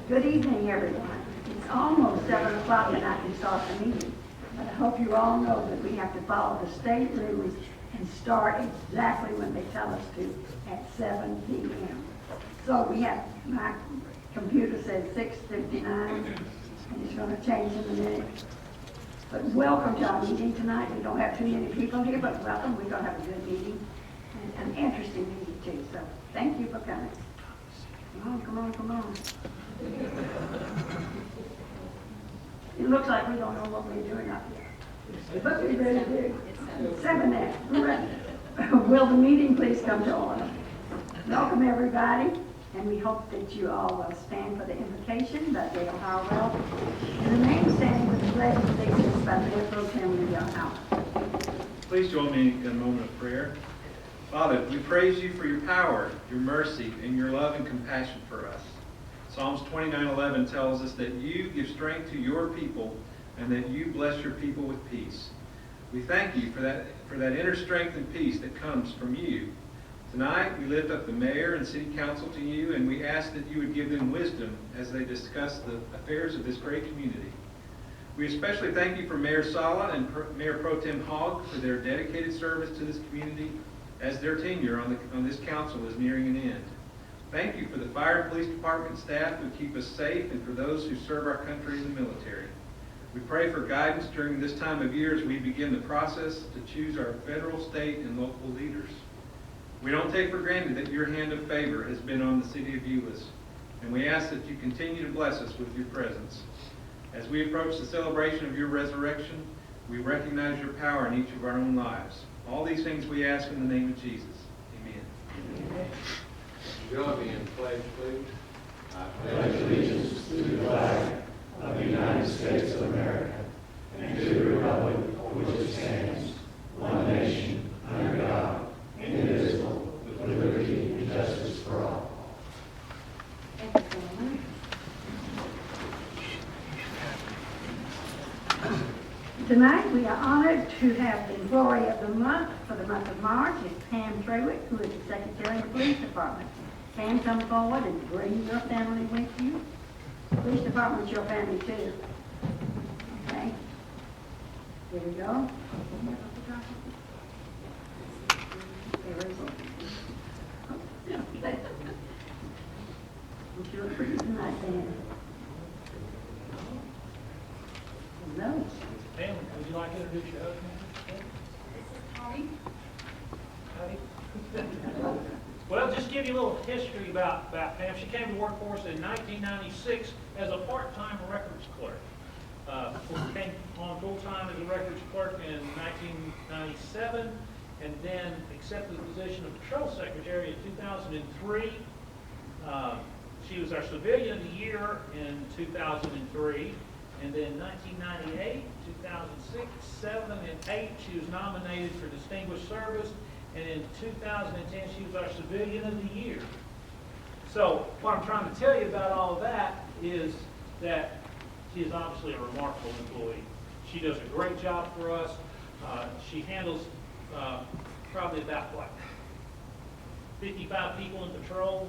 Good evening, everyone. It's almost 7 o'clock and I can start the meeting. But I hope you all know that we have to follow the state rules and start exactly when they tell us to at 7 p.m. So we have, my computer says 6:59 and it's going to change in a minute. But welcome to our meeting tonight. We don't have too many people here, but welcome. We're going to have a good meeting and an interesting meeting too. So thank you for coming. Come on, come on, come on. It looks like we don't know what we're doing up here. But we really do. 7 now. Right. Will the meeting please come to order? Welcome everybody, and we hope that you all will stand for the invocation by Dale Howell and remain standing with the pledge of allegiance by Mayor Pro Tem Leon Howell. Please join me in a moment of prayer. Father, we praise you for your power, your mercy, and your love and compassion for us. Psalms 29:11 tells us that you give strength to your people and that you bless your people with peace. We thank you for that inner strength and peace that comes from you. Tonight, we lift up the mayor and city council to you, and we ask that you would give them wisdom as they discuss the affairs of this great community. We especially thank you for Mayor Sala and Mayor Pro Tem Hogg for their dedicated service to this community as their tenure on this council is nearing an end. Thank you for the fire and police department staff who keep us safe and for those who serve our country in the military. We pray for guidance during this time of year as we begin the process to choose our federal, state, and local leaders. We don't take for granted that your hand of favor has been on the city of Euless, and we ask that you continue to bless us with your presence. As we approach the celebration of your resurrection, we recognize your power in each of our own lives. All these things we ask in the name of Jesus. Amen. Amen. Join me in pledge, please. I pledge allegiance to the flag of the United States of America and to the republic for which it stands, one nation, under God, indivisible, with liberty and justice for all. Tonight, we are honored to have the employee of the month for the month of March is Pam Trawick, who is the Secretary of the Police Department. Pam, come forward and bring your family with you. The police department's your family too. Okay. Here we go. You look pretty tonight, Pam. No. Pam, would you like to introduce your husband? Howdy. Howdy. Well, just give you a little history about Pam. She came to work for us in 1996 as a part-time records clerk. Came on full-time as a records clerk in 1997, and then accepted the position of patrol secretary in 2003. She was our civilian of the year in 2003. And then 1998, 2006, 7, and 8, she was nominated for Distinguished Service. And in 2010, she was our Civilian of the Year. So what I'm trying to tell you about all of that is that she is obviously a remarkable employee. She does a great job for us. She handles probably about, 55 people in patrol.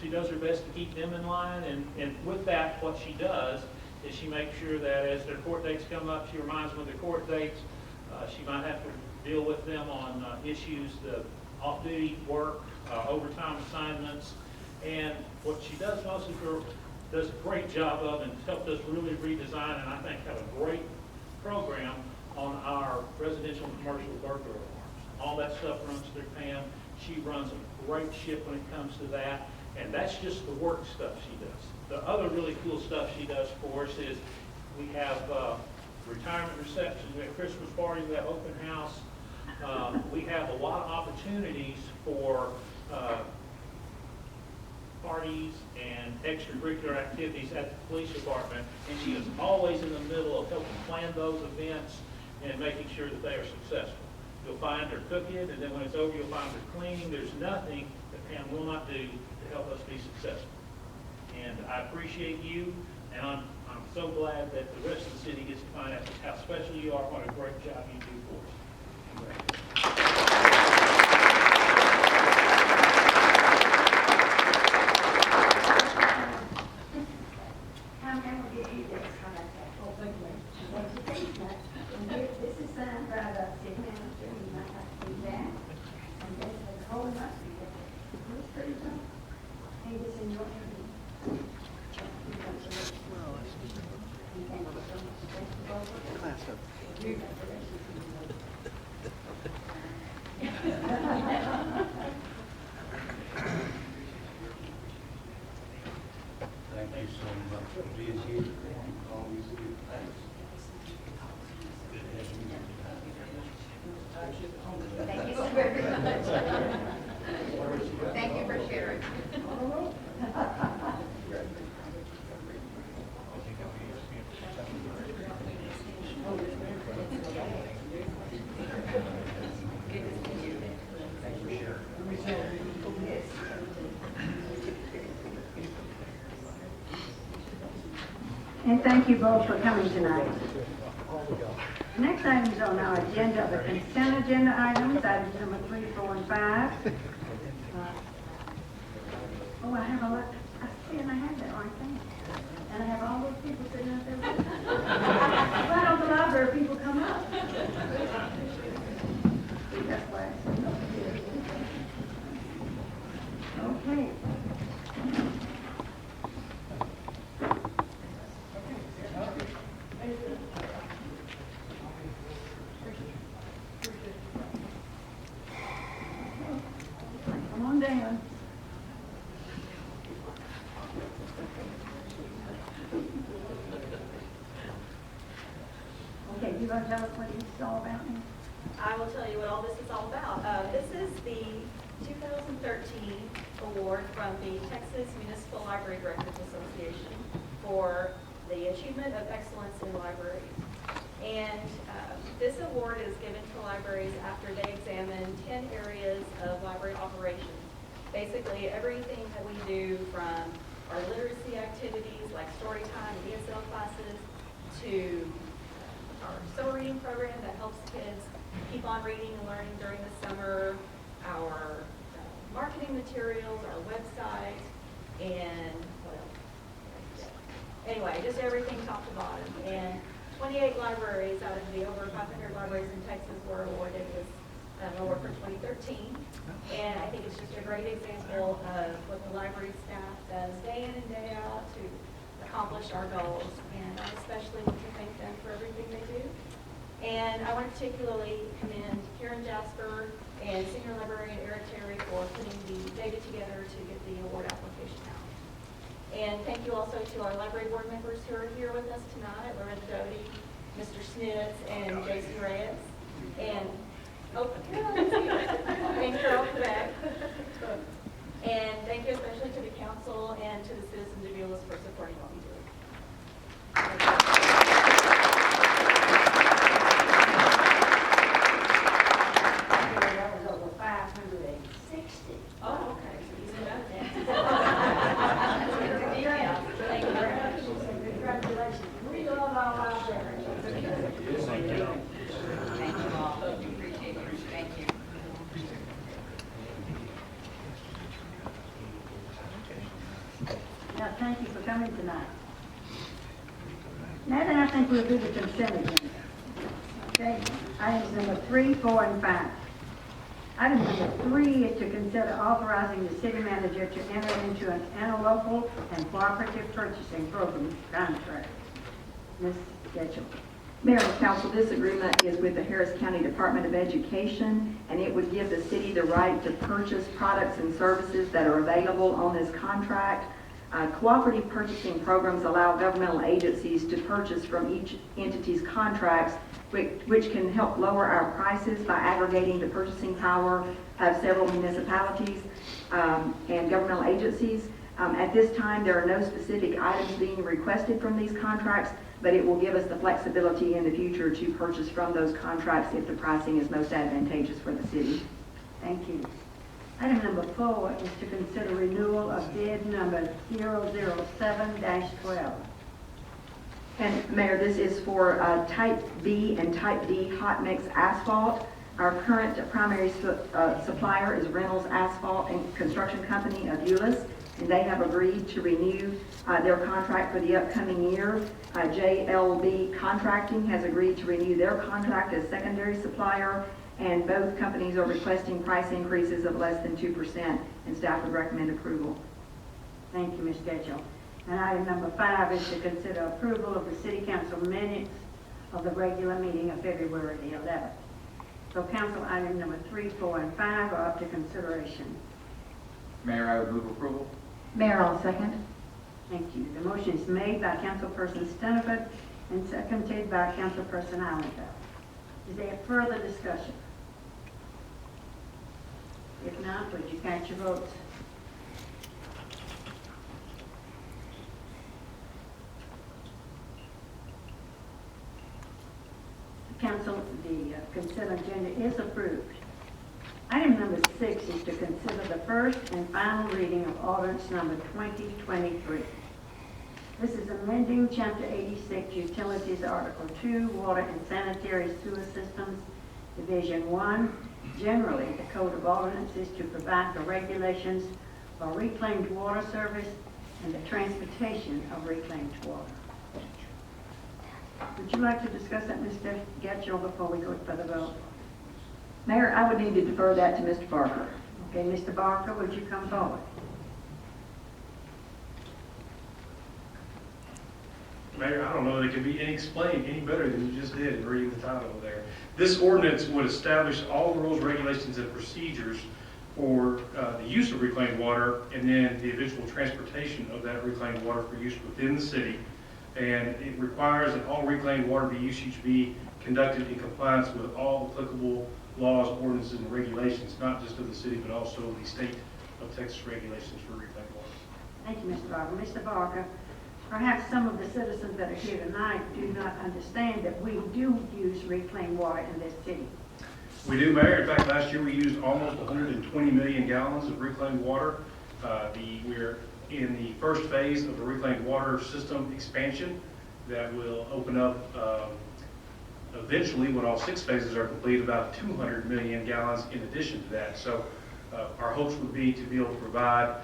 She does her best to keep them in line. And with that, what she does is she makes sure that as their court dates come up, she reminds them of their court dates. She might have to deal with them on issues, the off-duty work, overtime assignments. And what she does most of her, does a great job of and helped us really redesign and I think have a great program on our residential and commercial burglar alarms. All that stuff runs through Pam. She runs a great ship when it comes to that. And that's just the work stuff she does. The other really cool stuff she does for us is we have retirement receptions, we have Christmas parties, we have open house. We have a lot of opportunities for parties and extracurricular activities at the police department, and she is always in the middle of helping plan those events and making sure that they are successful. You'll find her cooking, and then when it's over, you'll find her cleaning. There's nothing that Pam will not do to help us be successful. And I appreciate you, and I'm so glad that the rest of the city gets to find out just how special you are, what a great job you do for us. I'm going to give you this one. Oh, thank you. This is signed by the city manager. You might have to do that. And this is the whole must be there. Who's pretty good? Hey, this in your hand. Thank you so much for being here and always give thanks. Thank you so very much. Thank you for sharing. And thank you both for coming tonight. The next items on our agenda are the consent agenda items number 3, 4, and 5. Oh, I have a lot, I see, and I have that right thing. And I have all those people sitting out there. Why don't the library people come up? That's why I said no. Okay. Come on down. Okay, you want to tell us what this is all about now? I will tell you what all this is all about. This is the 2013 award from the Texas Municipal Library Directors Association for the achievement of excellence in libraries. And this award is given to libraries after they examine 10 areas of library operations. Basically, everything that we do from our literacy activities like story time and ESL classes to our summer reading program that helps kids keep on reading and learning during the summer, our marketing materials, our website, and what else? Anyway, just everything top to bottom. And 28 libraries out of the over 500 libraries in Texas were awarded this award for 2013. And I think it's just a great example of what the library staff does day in and day out to accomplish our goals. And I especially want to thank them for everything they do. And I want to particularly commend Karen Jasper and Senior Librarian Eric Terry for putting the data together to get the award application out. And thank you also to our library board members who are here with us tonight, Lorenzo Doty, Mr. Snitz, and J.C. Reyes. And, and Carol Quebec. And thank you especially to the council and to the citizens of Euless for supporting what we do. That was over 560. Oh, okay. So you said that. Thank you very much. Congratulations. We love our library. Thank you all. Appreciate it. Thank you. Now, thank you for coming tonight. Now then, I think we'll do the consent agenda. Okay? Items number 3, 4, and 5. Item number 3 is to consider authorizing the city manager to enter into an interlocal and cooperative purchasing program contract. Ms. Getchell. Mayor and council, this agreement is with the Harris County Department of Education, and it would give the city the right to purchase products and services that are available on this contract. Cooperative purchasing programs allow governmental agencies to purchase from each entity's contracts, which can help lower our prices by aggregating the purchasing power of several municipalities and governmental agencies. At this time, there are no specific items being requested from these contracts, but it will give us the flexibility in the future to purchase from those contracts if the pricing is most advantageous for the city. Thank you. Item number 4 is to consider renewal of bid number 007-12. And Mayor, this is for Type B and Type D hot mix asphalt. Our current primary supplier is Reynolds Asphalt and Construction Company of Euless, and they have agreed to renew their contract for the upcoming year. JLB Contracting has agreed to renew their contract as secondary supplier, and both companies are requesting price increases of less than 2%, and staff would recommend approval. Thank you, Ms. Getchell. And item number 5 is to consider approval of the city council minutes of the regular meeting of February the 11th. So council item number 3, 4, and 5 are up to consideration. Mayor, I would move approval. Mayor, I'll second. Thank you. The motion is made by Councilperson Stenford and seconded by Councilperson Allenfeld. Is there further discussion? If not, would you cast your votes? Council, the consent agenda is approved. Item number 6 is to consider the first and final reading of ordinance number 2023. This is amending Chapter 86, Utilities, Article 2, Water and Sanitary Sewer Systems, Division 1. Generally, the Code of Ordinances to provide for regulations for reclaimed water service and the transportation of reclaimed water. Would you like to discuss that, Mr. Getchell, before we go for the vote? Mayor, I would need to defer that to Mr. Barker. Okay, Mr. Barker, would you come forward? Mayor, I don't know that it can be explained any better than you just did in reading the title there. This ordinance would establish all the rules, regulations, and procedures for the use of reclaimed water and then the eventual transportation of that reclaimed water for use within the city. And it requires that all reclaimed water usage be conducted in compliance with all applicable laws, ordinances, and regulations, not just of the city, but also the state of Texas regulations for reclaimed water. Thank you, Mr. Barker. Mr. Barker, perhaps some of the citizens that are here tonight do not understand that we do use reclaimed water in this city. We do, Mayor. In fact, last year we used almost 120 million gallons of reclaimed water. We're in the first phase of a reclaimed water system expansion that will open up eventually, when all 6 phases are complete, about 200 million gallons in addition to that. So our hopes would be to be able to provide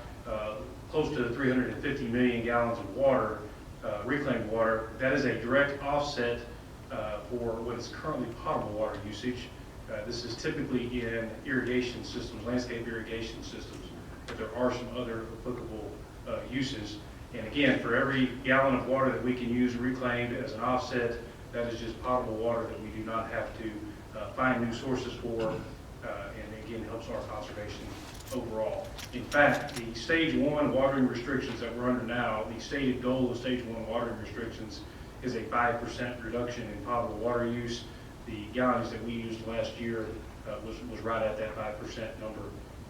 close to 350 million gallons of water, reclaimed water. That is a direct offset for what is currently potable water usage. This is typically in irrigation systems, landscape irrigation systems, but there are some other applicable uses. And again, for every gallon of water that we can use reclaimed as an offset, that is just potable water that we do not have to find new sources for, and again, helps our conservation overall. In fact, the stage 1 watering restrictions that we're under now, the stated goal of stage 1 watering restrictions is a 5% reduction in potable water use. The gallons that we used last year was right at that 5% number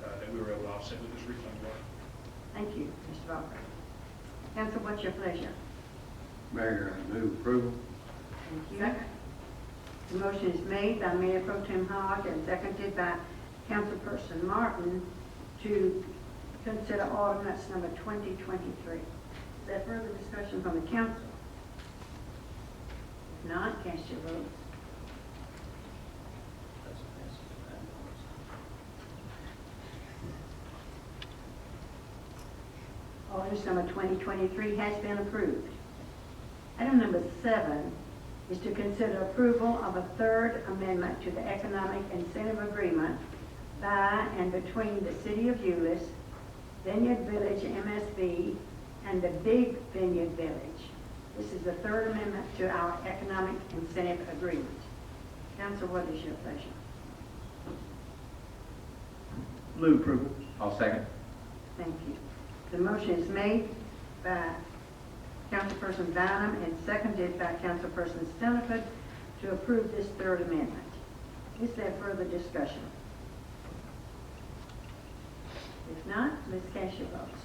that we were able to offset with this reclaimed water. Thank you, Mr. Barker. Council, what's your pleasure? Mayor, I move approval. Thank you. The motion is made by Mayor Pro Tem Hogg and seconded by Councilperson Martin to consider ordinance number 2023. Is there further discussion from the council? If not, cast your votes. Ordinance number 2023 has been approved. Item number 7 is to consider approval of a third amendment to the Economic Incentive Agreement by and between the City of Euless, Vineyard Village MSB, and the Big Vineyard Village. This is the third amendment to our Economic Incentive Agreement. Council, what is your pleasure? Move approval. I'll second. Thank you. The motion is made by Councilperson Bynum and seconded by Councilperson Stilliford to approve this third amendment. Is there further discussion? If not, let's cast your votes.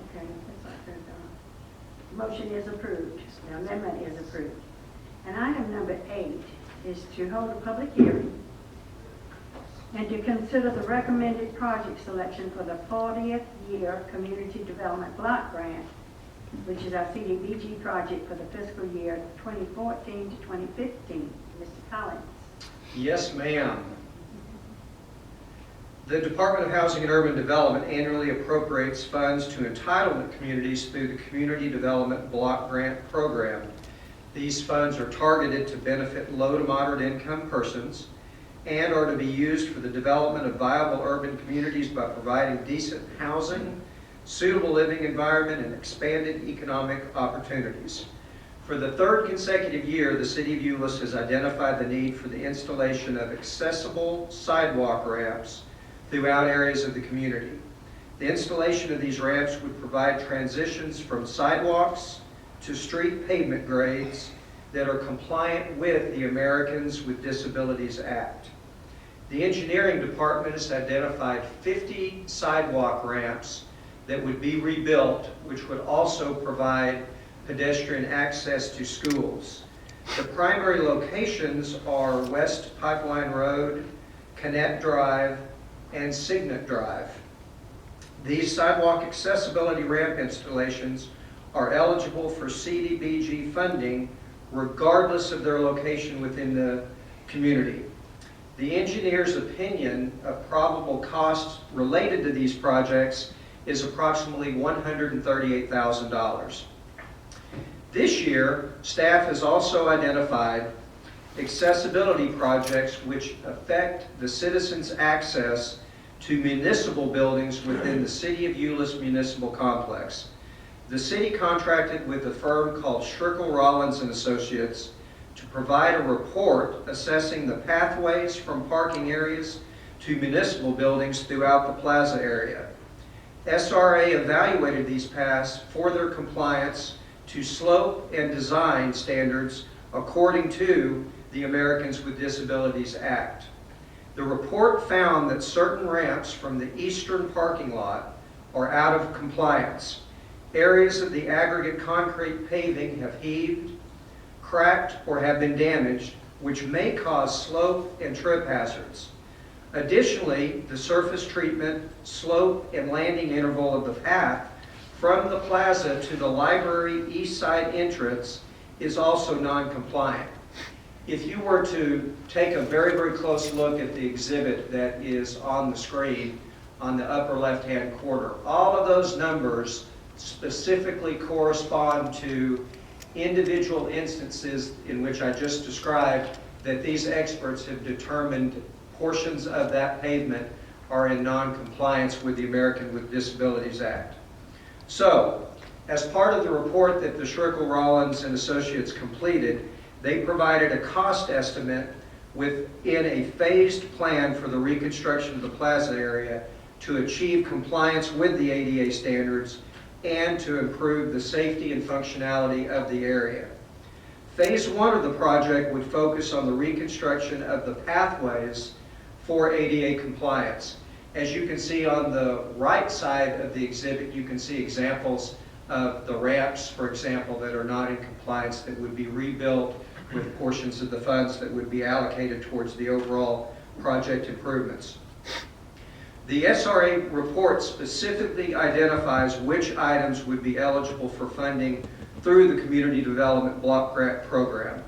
Okay, that's like they're done. Motion is approved. The amendment is approved. And item number 8 is to hold a public hearing and to consider the recommended project selection for the 40th year Community Development Block Grant, which is our CDBG project for the fiscal year 2014 to 2015. Mr. Collins. Yes, ma'am. The Department of Housing and Urban Development annually appropriates funds to entitlement communities through the Community Development Block Grant Program. These funds are targeted to benefit low to moderate income persons and are to be used for the development of viable urban communities by providing decent housing, suitable living environment, and expanded economic opportunities. For the third consecutive year, the City of Euless has identified the need for the installation of accessible sidewalk ramps throughout areas of the community. The installation of these ramps would provide transitions from sidewalks to street pavement grades that are compliant with the Americans with Disabilities Act. The engineering department has identified 50 sidewalk ramps that would be rebuilt, which would also provide pedestrian access to schools. The primary locations are West Pipeline Road, Connect Drive, and Signet Drive. These sidewalk accessibility ramp installations are eligible for CDBG funding regardless of their location within the community. The engineer's opinion of probable costs related to these projects is approximately $138,000. This year, staff has also identified accessibility projects which affect the citizens' access to municipal buildings within the City of Euless Municipal Complex. The city contracted with a firm called Schrickle Rollins and Associates to provide a report assessing the pathways from parking areas to municipal buildings throughout the Plaza area. SRA evaluated these paths for their compliance to slope and design standards according to the Americans with Disabilities Act. The report found that certain ramps from the eastern parking lot are out of compliance. Areas of the aggregate concrete paving have heaved, cracked, or have been damaged, which may cause slope and trip hazards. Additionally, the surface treatment, slope, and landing interval of the path from the plaza to the library east side entrance is also non-compliant. If you were to take a very, very close look at the exhibit that is on the screen on the upper left-hand corner, all of those numbers specifically correspond to individual instances in which I just described that these experts have determined portions of that pavement are in non-compliance with the American with Disabilities Act. So, as part of the report that the Schrickle Rollins and Associates completed, they provided a cost estimate within a phased plan for the reconstruction of the plaza area to achieve compliance with the ADA standards and to improve the safety and functionality of the area. Phase 1 of the project would focus on the reconstruction of the pathways for ADA compliance. As you can see on the right side of the exhibit, you can see examples of the ramps, for example, that are not in compliance that would be rebuilt with portions of the funds that would be allocated towards the overall project improvements. The SRA report specifically identifies which items would be eligible for funding through the Community Development Block Grant Program.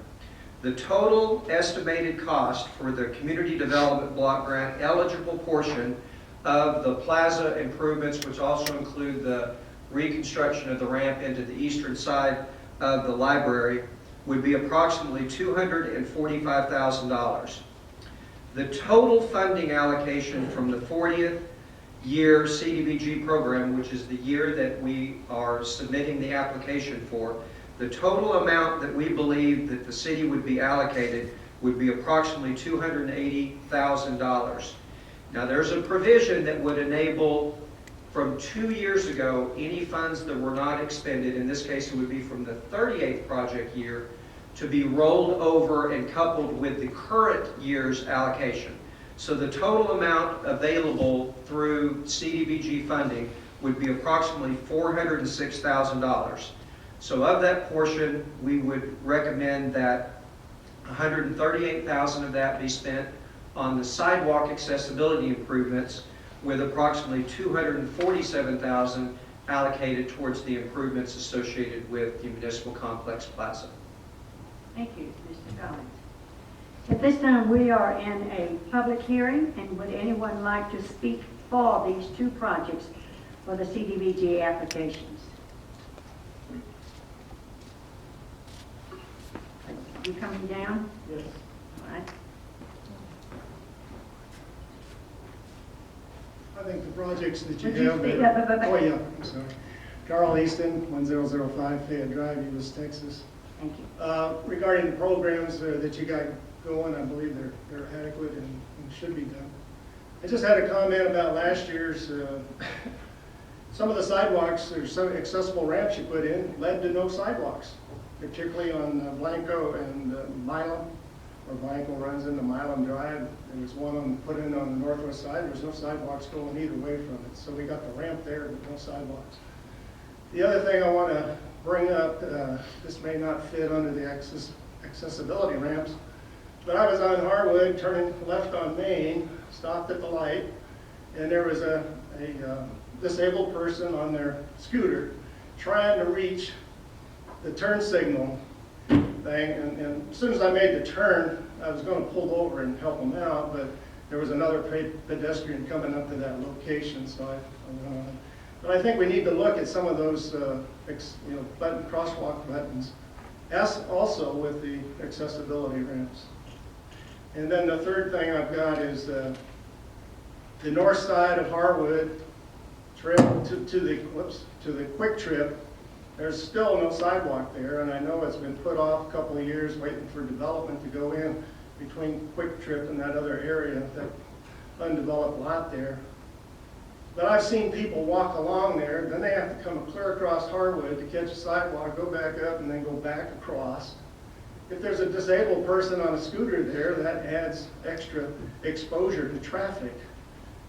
The total estimated cost for the Community Development Block Grant eligible portion of the plaza improvements, which also include the reconstruction of the ramp into the eastern side of the library, would be approximately $245,000. The total funding allocation from the 40th year CDBG program, which is the year that we are submitting the application for, the total amount that we believe that the city would be allocated would be approximately $280,000. Now, there's a provision that would enable, from 2 years ago, any funds that were not expended, in this case it would be from the 38th project year, to be rolled over and coupled with the current year's allocation. So the total amount available through CDBG funding would be approximately $406,000. So of that portion, we would recommend that $138,000 of that be spent on the sidewalk accessibility improvements, with approximately $247,000 allocated towards the improvements associated with the Municipal Complex Plaza. Thank you, Mr. Collins. At this time, we are in a public hearing, and would anyone like to speak for these two projects for the CDBG applications? You coming down? Yes. All right. I think the projects that you Would you have speak there. up? Oh, yeah, I'm sorry. Carl Easton, 1005 Fayette Drive, Euless, Texas. Thank you. Regarding the programs that you got going, I believe they're adequate and should be done. I just had a comment about last year's, some of the sidewalks, there's some accessible ramps you put in, led to no sidewalks, particularly on Blanco and Milam, where Blanco runs into Milam Drive. There was one put in on the northwest side. There was no sidewalks going either way from it. So we got the ramp there, but no sidewalks. The other thing I want to bring up, this may not fit under the accessibility ramps, but I was on Harwood turning left on Main, stopped at the light, and there was a disabled person on their scooter trying to reach the turn signal thing, and as soon as I made the turn, I was going to pull over and help him out, but there was another pedestrian coming up to that location, so I went on. But I think we need to look at some of those crosswalk buttons, as also with the accessibility ramps. And then the third thing I've got is the north side of Harwood trip to the Quick Trip. There's still no sidewalk there, and I know it's been put off a couple of years waiting for development to go in between Quick Trip and that other area, that undeveloped lot there. But I've seen people walk along there, then they have to come clear across Harwood to catch a sidewalk, go back up, and then go back across. If there's a disabled person on a scooter there, that adds extra exposure to traffic.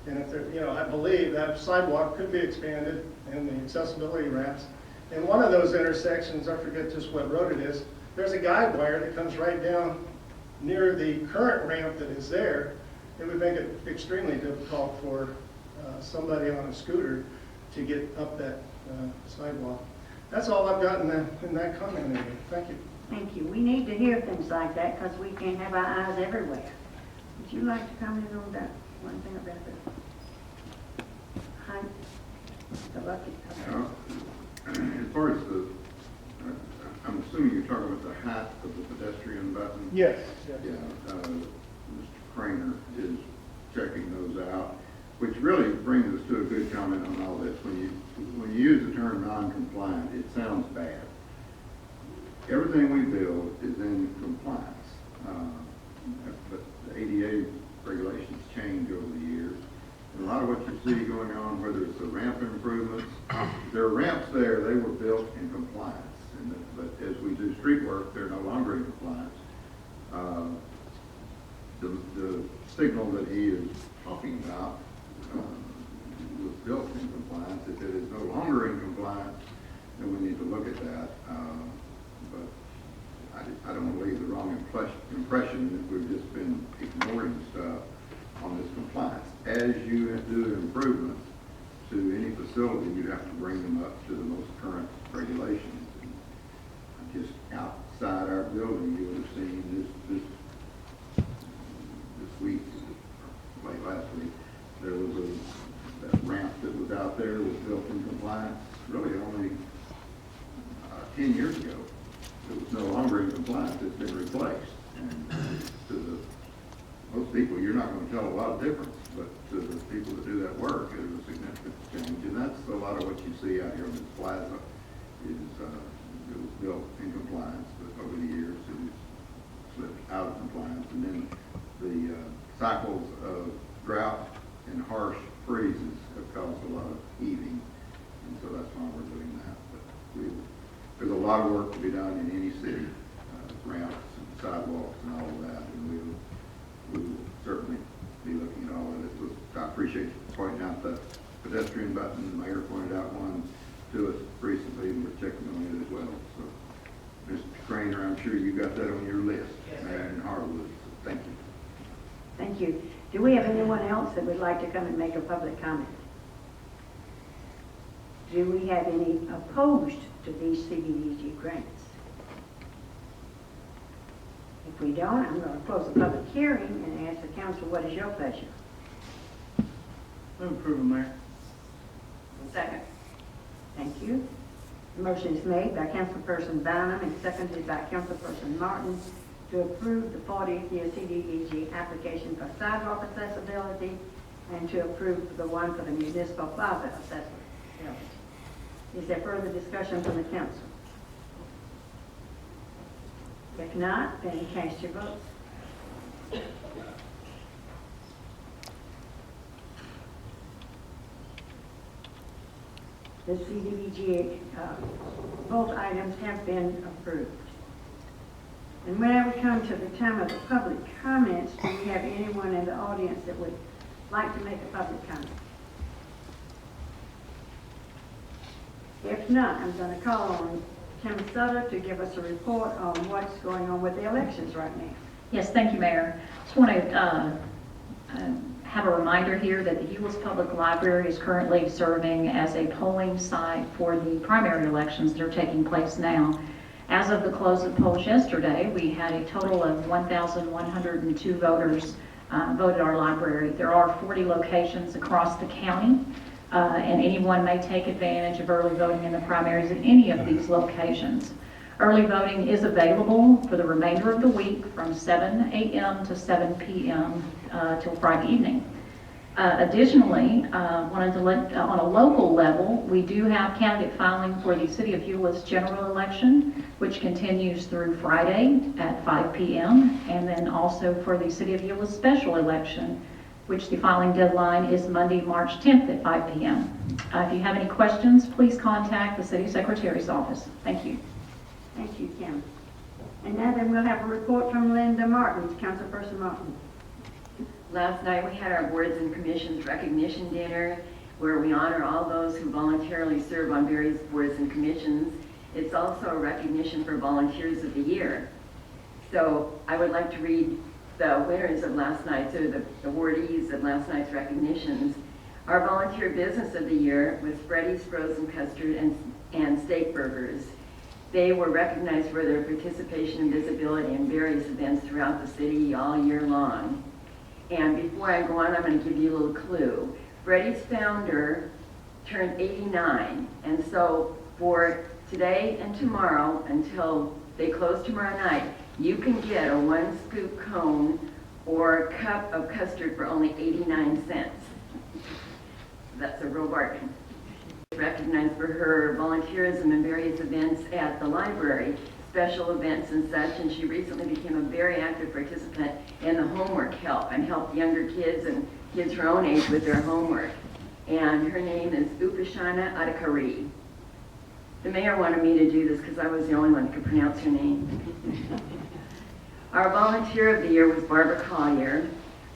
And if there, I believe that sidewalk could be expanded and the accessibility ramps. In one of those intersections, I forget just what road it is, there's a guide wire that comes right down near the current ramp that is there. It would make it extremely difficult for somebody on a scooter to get up that sidewalk. That's all I've got in that comment area. Thank you. Thank you. We need to hear things like that because we can't have our eyes everywhere. Would you like to comment on that? One thing about the height, the bucket? As far as I'm assuming you're talking about the height of the pedestrian button? Yes. Yeah, Mr. Craner is checking those out, which really brings us to a good comment on all this. When you use the term non-compliant, it sounds bad. Everything we build is in compliance, but the ADA regulations change over the years. And a lot of what you see going on, whether it's the ramp improvements, there are ramps there, they were built in compliance. But as we do street work, they're no longer in compliance. The signal that he is talking about was built in compliance. If it is no longer in compliance, then we need to look at that. But I don't want to leave the wrong impression that we've just been ignoring stuff on this compliance. As you do improvements to any facility, you have to bring them up to the most current regulations. And I'm just outside our building, you would have seen this week, late last week, there was that ramp that was out there was built in compliance, really only 10 years ago. It was no longer in compliance, it's been replaced. And to most people, you're not going to tell a lot of difference, but to the people that do that work, it is a significant change. And that's a lot of what you see out here on this plaza is it was built in compliance, but over the years it has slipped out of compliance. And then the cycles of drought and harsh freezes have caused a lot of heaving, and so that's why we're doing that. But there's a lot of work to be done in any city, ramps and sidewalks and all of that, and we will certainly be looking at all of it. I appreciate you pointing out the pedestrian button. The mayor pointed out one to us recently, and we're checking on it as well. So, Mr. Craner, I'm sure you got that on your list, Mayor in Harwood. So thank you. Thank you. Do we have anyone else that would like to come and make a public comment? Do we have any opposed to these CDBG grants? If we don't, I'm going to close the public hearing and ask the council, what is your pleasure? Move approval, Mayor. Second. Thank you. The motion is made by Councilperson Bynum and seconded by Councilperson Martin to approve the 40th year CDBG application for sidewalk accessibility and to approve the one for the Municipal Plaza accessibility. Is there further discussion from the council? If not, then cast your votes. The CDBG, both items have been approved. And when we come to the time of the public comments, do we have anyone in the audience that would like to make a public comment? If not, I'm going to call on Kim Sutter to give us a report on what's going on with the elections right now. Yes, thank you, Mayor. Just want to have a reminder here that the Euless Public Library is currently serving as a polling site for the primary elections that are taking place now. As of the close of polls yesterday, we had a total of 1,102 voters voted our library. There are 40 locations across the county, and anyone may take advantage of early voting in the primaries at any of these locations. Early voting is available for the remainder of the week from 7 a.m. to 7 p.m. Till Friday evening. Additionally, wanted to let, on a local level, we do have candidate filing for the City of Euless general election, which continues through Friday at 5 p.m. and then also for the City of Euless special election, which the filing deadline is Monday, March 10th at 5 p.m. If you have any questions, please contact the City Secretary's office. Thank you. Thank you, Kim. And now then we'll have a report from Linda Martin, Councilperson Martin. Last night we had our boards and commissions recognition dinner where we honor all those who voluntarily serve on various boards and commissions. It's also a recognition for volunteers of the year. So I would like to read the winners of last night's, or the awardees of last night's recognitions. Our volunteer business of the year was Freddy's Frozen Custard and Steak Burgers. They were recognized for their participation and visibility in various events throughout the city all year long. And before I go on, I'm going to give you a little clue. Freddy's founder turned 89, and so for today and tomorrow, until they close tomorrow night, you can get a 1-scoop cone or cup of custard for only 89 cents. That's a real bargain. Recognized for her volunteerism in various events at the library, special events and such, and she recently became a very active participant in the homework help and helped younger kids and kids her own age with their homework. And her name is Upashana Adakari. The mayor wanted me to do this because I was the only one that could pronounce her name. Our volunteer of the year was Barbara Collier.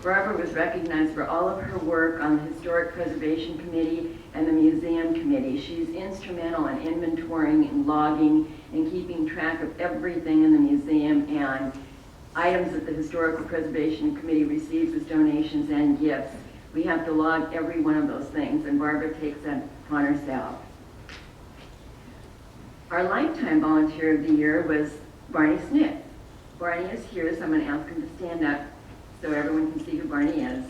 Barbara was recognized for all of her work on the Historic Preservation Committee and the Museum Committee. She's instrumental in inventorying and logging and keeping track of everything in the museum and items that the Historical Preservation Committee receives as donations and gifts. We have to log every one of those things, and Barbara takes that upon herself. Our Lifetime Volunteer of the Year was Barney Smith. Barney is here, so I'm going to ask him to stand up so everyone can see who Barney is.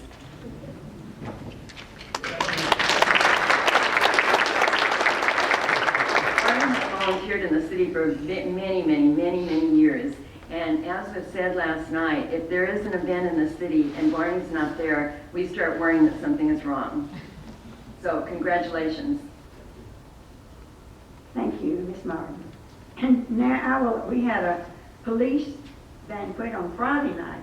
Barney has volunteered in the city for many years. And as was said last night, if there is an event in the city and Barney's not there, we start worrying that something is wrong. So congratulations. Thank you, Miss Martin. And now we had a police banquet on Friday night,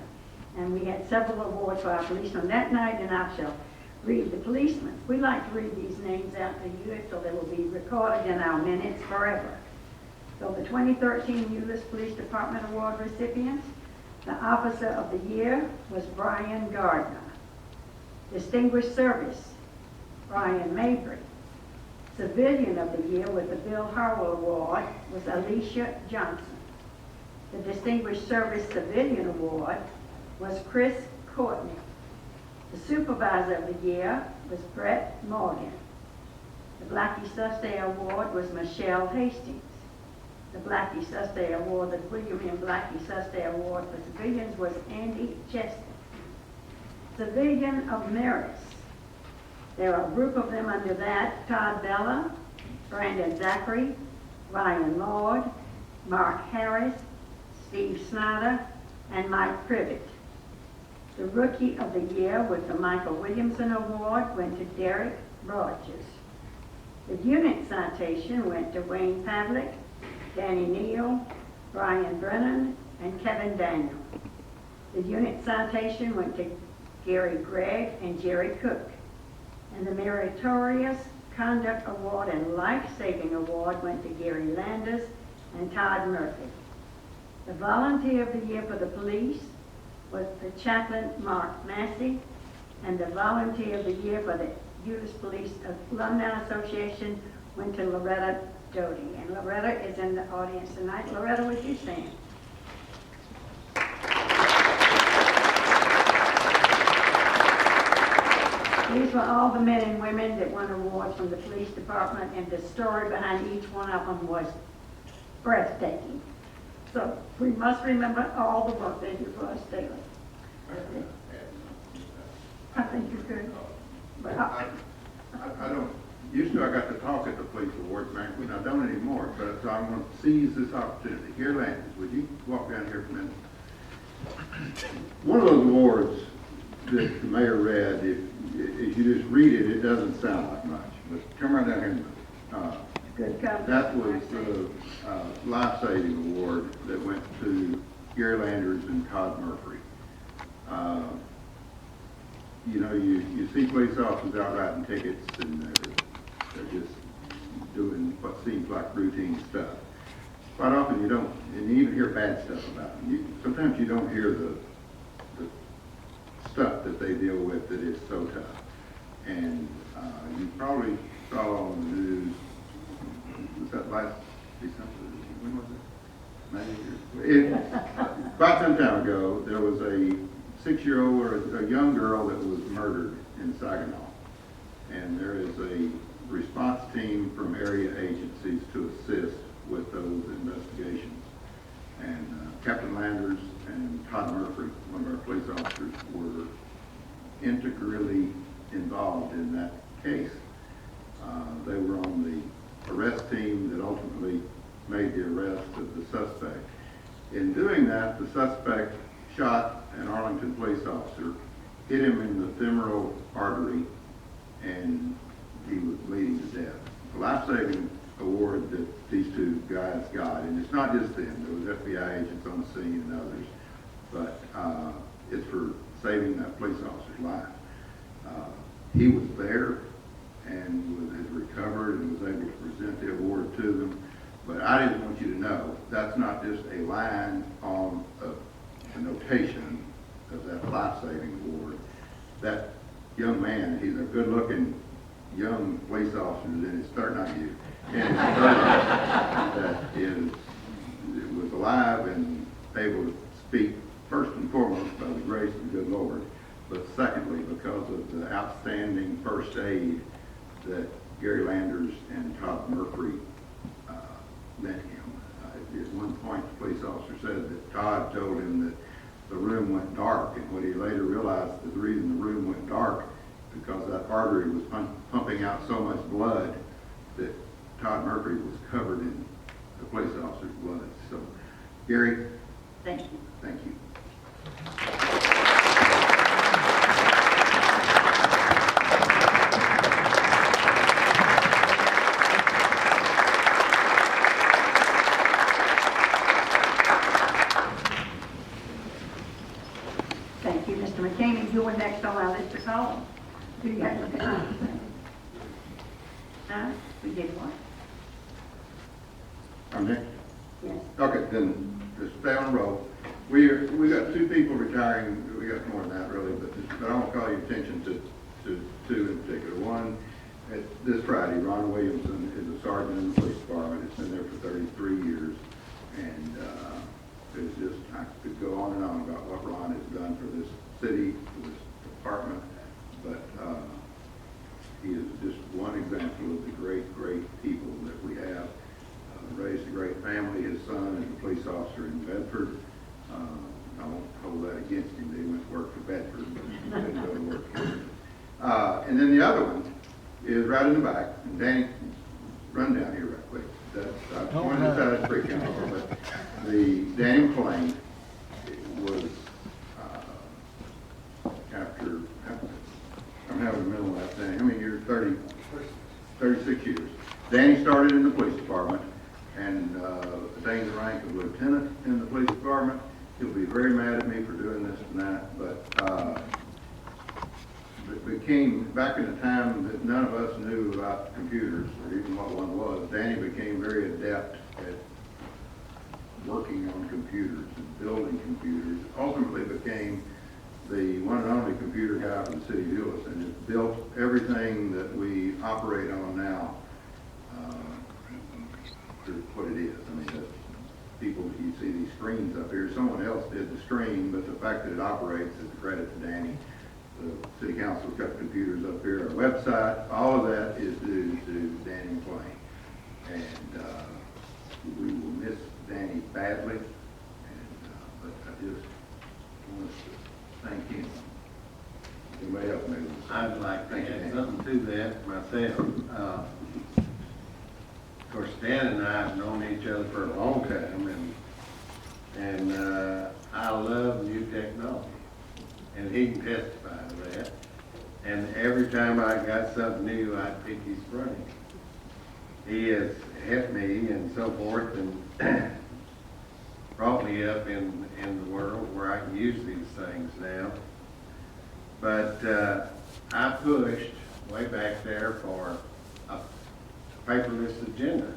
and we had several awards for our policemen that night, and I shall read the policemen. We like to read these names out to you so they will be recorded in our minutes forever. So the 2013 Euless Police Department Award recipients, the Officer of the Year was Brian Gardner. Distinguished Service, Brian Mabry. Civilian of the Year with the Bill Harwell Award was Alicia Johnson. The Distinguished Service Civilian Award was Chris Courtney. The Supervisor of the Year was Brett Morgan. The Blackie Susday Award was Michelle Hastings. The Blackie Susday Award, the William M. Blackie Susday Award for civilians was Andy Chester. Civilian of Merit. There are a group of them under that: Todd Bella, Brandon Zachary, Ryan Lord, Mark Harris, Steve Snyder, and Mike Privet. The Rookie of the Year with the Michael Williamson Award went to Derek Rogers. The Unit Citation went to Wayne Pavlik, Danny Neal, Brian Brennan, and Kevin Daniel. The Unit Citation went to Gary Gregg and Jerry Cook. And the Meritorious Conduct Award and Life Saving Award went to Gary Landers and Todd Murphy. The Volunteer of the Year for the police was the Chaplain Mark Massey, and the Volunteer of the Year for the Euless Police Alumni Association went to Loretta Doty. And Loretta is in the audience tonight. Loretta, would you stand? These were all the men and women that won awards from the police department, and the story behind each one of them was breathtaking. So we must remember all the work they do for us daily. I think you're good. But I don't, usually I got to talk at the police awards banquet, and I don't anymore, but so I'm going to seize this opportunity. Here, Landis, would you walk down here for a minute? One of those awards that the mayor read, if you just read it, it doesn't sound like much, but come right down here and good coverage. that was the life-saving award that went to Gary Landers and Todd Murphy. You know, you see police officers out writing tickets, and they're just doing what seems like routine stuff. Quite often you don't, and you even hear bad stuff about them. Sometimes you don't hear the stuff that they deal with that is so tough. And you probably saw on the news, was that last December? When was it? Quite some time ago, there was a 6-year-old or a young girl that was murdered in Saginaw. And there is a response team from area agencies to assist with those investigations. And Captain Landers and Todd Murphy, one of our police officers, were integrally involved in that case. They were on the arrest team that ultimately made the arrest of the suspect. In doing that, the suspect shot an Arlington police officer, hit him in the femoral artery, and he was bleeding to death. The life-saving award that these two guys got, and it's not just them, there was FBI agents on the scene and others, but it's for saving that police officer's life. He was there and has recovered and was able to present the award to them. But I just want you to know, that's not just a line on a notation of that life-saving award. That young man, he's a good-looking young police officer in his 30s, not you, in his 30s, that was alive and able to speak first and foremost by the grace of the good Lord, but secondly because of the outstanding first aid that Gary Landers and Todd Murphy lent him. At one point, the police officer said that Todd told him that the room went dark, and what he later realized that the reason the room went dark because that artery was pumping out so much blood that Todd Murphy was covered in the police officer's blood. So, Gary, Thank you. thank you. Thank you, Mr. McKinney. You were next on our list to call. Do you have anything? No? We did one. I'm next. Yes. Okay, then just stay on the roll. We got two people retiring. We got more than that really, but I want to call your attention to two in particular. One, this Friday, Ron Williamson is a sergeant in the police department. He's been there for 33 years, and it's just I could go on and on about what Ron has done for this city, for this department, but he is just one example of the great people that we have. Raised a great family. His son is a police officer in Bedford. I won't hold that against him. He went to work for Bedford, but he didn't go to work here. And then the other one is right in the back. And Danny, run down here right quick. I wanted to try to freak out, but Danny McLean was after I'm having a mental lap. Danny, how many years? 36 years. Danny started in the police department and attained the rank of lieutenant in the police department. He'll be very mad at me for doing this tonight, but it became, back in a time that none of us knew about computers or even what one was, Danny became very adept at working on computers and building computers. Ultimately became the one and only computer guy for the city of Euless, and has built everything that we operate on now to what it is. I mean, the people, you see these screens up here, someone else did the screen, but the fact that it operates is a credit to Danny. The city council's got computers up here, our website, all of that is due to Danny McLean. And we will miss Danny badly, but I just want to thank him. Anybody else maybe? I'd like to add something to that myself. Of course, Dan and I have known each other for a long time, and I love new technology, and he can testify to that. And every time I got something new, I'd pick his brain. He has helped me and so forth, and brought me up in the world where I can use these things now. But I pushed way back there for a paperless agenda.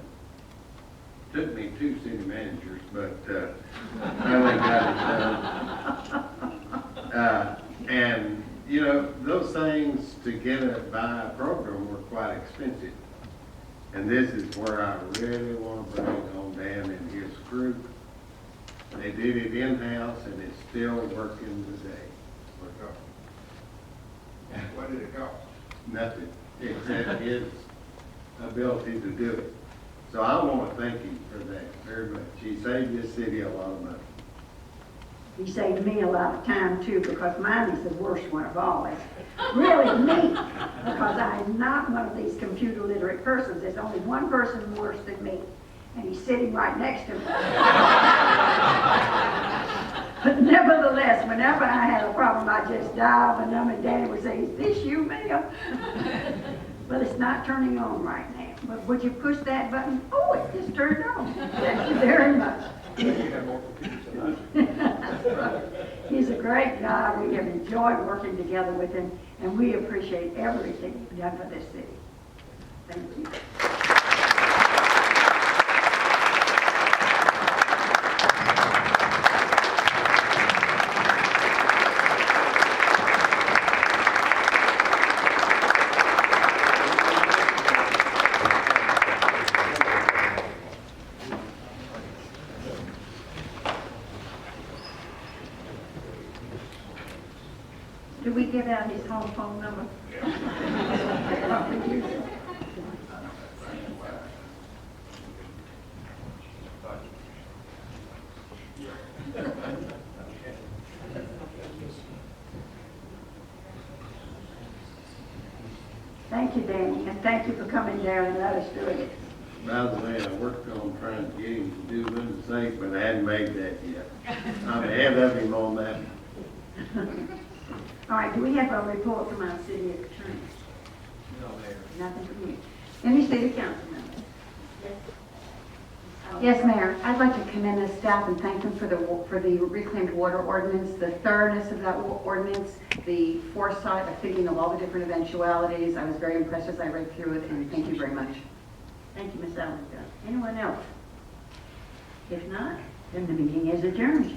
Took me 2 city managers, but finally got it done. And you know, those things to get by a program were quite expensive. And this is where I really want to bring it on Dan and his group. They did it in-house, and it's still working today. What did it cost? Nothing, except his ability to do it. So I want to thank him for that very much. He saved this city a lot of money. He saved me a lot of time too, because mine is the worst one of all. It's really me, because I am not one of these computer literate persons. There's only one person worse than me, and he's sitting right next to me. But nevertheless, whenever I had a problem, I just dialed the number, and Danny would say, "Is this you, ma'am?" But it's not turning on right now. But would you push that button? Oh, it just turned on. Thank you very much. He's a great guy. We have enjoyed working together with him, and we appreciate everything you've done for this city. Thank you. Do we give out his home phone number? Probably use it. Thank you, Danny, and thank you for coming down and let us do it. By the way, I worked on trying to get him to do Linda Safe, but I hadn't made that yet. I'm ahead of him on that. All right, do we have a report from our city attorney? No, Mayor. Nothing from you. Any city council members? Yes, Mayor. I'd like to commend the staff and thank them for the reclaimed water ordinance, the thoroughness of that ordinance, the foresight of thinking of all the different eventualities. I was very impressed as I read through it, and thank you very much. Thank you, Ms. Allen. Anyone else? If not, then the meeting is adjourned.